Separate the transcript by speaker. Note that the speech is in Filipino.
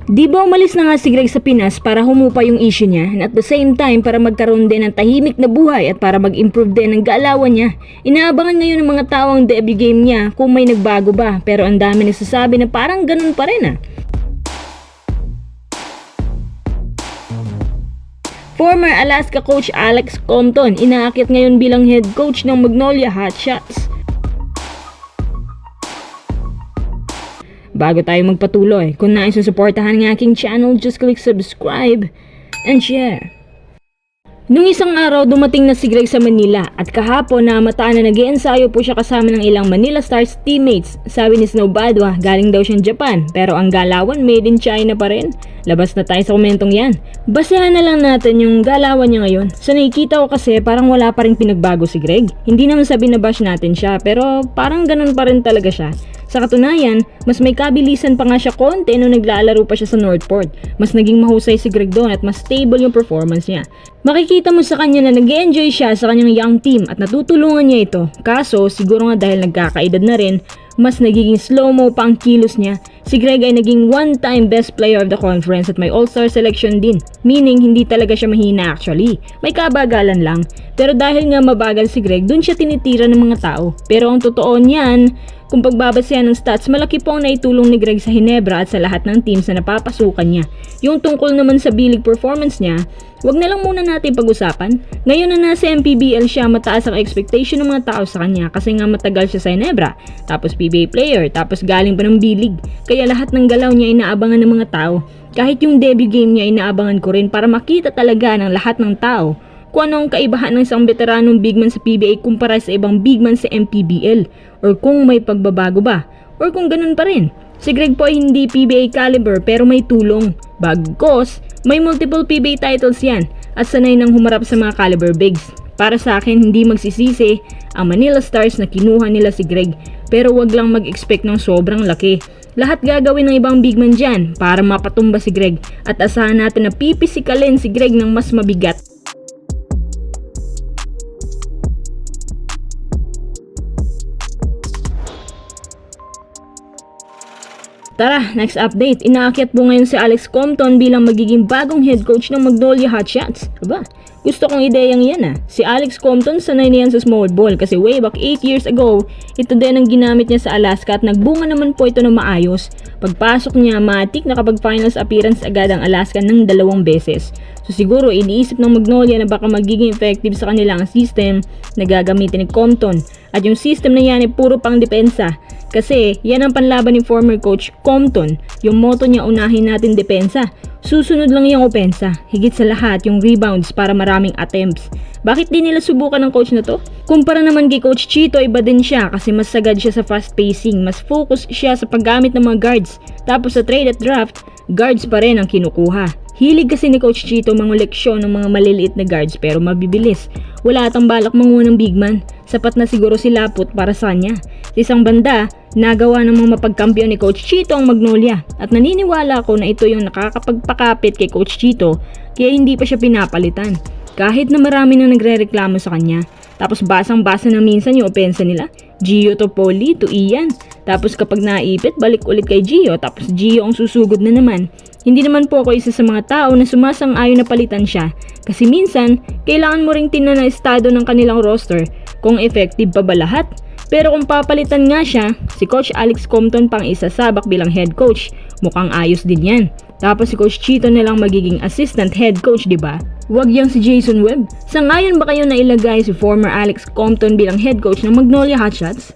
Speaker 1: Di ba umalis na nga si Greg sa Pinas para humupa yung issue niya and at the same time para magkaroon din ng tahimik na buhay at para mag-improve din ng galawan niya. Inaabangan ngayon ng mga tao ang debut game niya kung may nagbago ba, pero ang dami nagsasabi na parang ganun pa rin Former Alaska coach Alex Compton inaakit ngayon bilang head coach ng Magnolia Hotshots. Bago tayo magpatuloy, kung nais suportahan ng aking channel, just click subscribe and share. Nung isang araw, dumating na si Greg sa Manila at kahapon namataan na nag-iensayo po siya kasama ng ilang Manila Stars teammates. Sabi ni Snow Badwa, galing daw siyang Japan pero ang galawan made in China pa rin. Labas na tayo sa komentong yan. Basehan na lang natin yung galawan niya ngayon. Sa nakikita ko kasi parang wala pa rin pinagbago si Greg. Hindi naman sabi na bash natin siya pero parang ganun pa rin talaga siya. Sa katunayan, mas may kabilisan pa nga siya konti nung naglalaro pa siya sa Northport. Mas naging mahusay si Greg doon at mas stable yung performance niya. Makikita mo sa kanya na nag-enjoy siya sa kanyang young team at natutulungan niya ito. Kaso, siguro nga dahil nagkakaedad na rin, mas nagiging slow-mo pa ang kilos niya. Si Greg ay naging one-time best player of the conference at may all-star selection din. Meaning, hindi talaga siya mahina actually. May kabagalan lang. Pero dahil nga mabagal si Greg, dun siya tinitira ng mga tao. Pero ang totoo niyan, kung pagbabasehan ng stats, malaki po ang naitulong ni Greg sa Hinebra at sa lahat ng teams na napapasukan niya. Yung tungkol naman sa B-League performance niya, wag na lang muna natin pag-usapan. Ngayon na nasa MPBL siya, mataas ang expectation ng mga tao sa kanya kasi nga matagal siya sa Hinebra, tapos PBA player, tapos galing pa ng B-League. Kaya lahat ng galaw niya inaabangan ng mga tao. Kahit yung debut game niya inaabangan ko rin para makita talaga ng lahat ng tao kung ano ang kaibahan ng isang veteranong bigman sa PBA kumpara sa ibang bigman sa MPBL, or kung may pagbabago ba, or kung ganun pa rin. Si Greg po ay hindi PBA caliber pero may tulong. Bagkos, may multiple PBA titles yan at sanay nang humarap sa mga caliber bigs. Para sa akin, hindi magsisisi ang Manila Stars na kinuha nila si Greg, pero wag lang mag-expect ng sobrang laki. Lahat gagawin ng ibang bigman dyan para mapatumba si Greg at asahan natin na pipisikalin si Greg ng mas mabigat. Tara, next update. Inaakyat po ngayon si Alex Compton bilang magiging bagong head coach ng Magnolia Hotshots. Aba, gusto kong ideyang yan Si Alex Compton sanay na yan sa small ball kasi way back 8 years ago, ito din ang ginamit niya sa Alaska at nagbunga naman po ito ng maayos. Pagpasok niya, matik nakapag-finals appearance agad ang Alaska ng 2 beses. So siguro iniisip ng Magnolia na baka magiging effective sa kanila ang system na gagamitin ni Compton. At yung system na yan ay puro pang depensa. Kasi yan ang panlaban ni former coach Compton. Yung motto niya, unahin natin depensa. Susunod lang yung opensa. Higit sa lahat yung rebounds para maraming attempts. Bakit di nila subukan ng coach na to? Kumpara naman kay Coach Chito, iba din siya kasi mas sagad siya sa fast pacing. Mas focus siya sa paggamit ng mga guards. Tapos sa trade at draft, guards pa rin ang kinukuha. Hilig kasi ni Coach Chito mangoleksyon ng mga maliliit na guards pero mabibilis. Wala atang balak mangunang bigman. Sapat na siguro si Laput para sa kanya. Sa isang banda, nagawa ng mga mapagkampiyon ni Coach Chito ang Magnolia at naniniwala ako na ito yung nakakapagpakapit kay Coach Chito kaya hindi pa siya pinapalitan. Kahit na marami na nagre-reklamo sa kanya. Tapos basang-basa na minsan yung opensa nila. Gio to Poli to Ian. Tapos kapag naipit, balik ulit kay Gio. Tapos Gio ang susugod na naman. Hindi naman po ako isa sa mga tao na sumasang-ayon na palitan siya. Kasi minsan, kailangan mo ring tingnan na estado ng kanilang roster kung effective pa ba lahat. Pero kung papalitan nga siya, si Coach Alex Compton pang isasabak bilang head coach. Mukhang ayos din yan. Tapos si Coach Chito na lang magiging assistant head coach, diba? Wag yang si Jason Webb. Sangayon ba kayo na ilagay si former Alex Compton bilang head coach ng Magnolia Hotshots?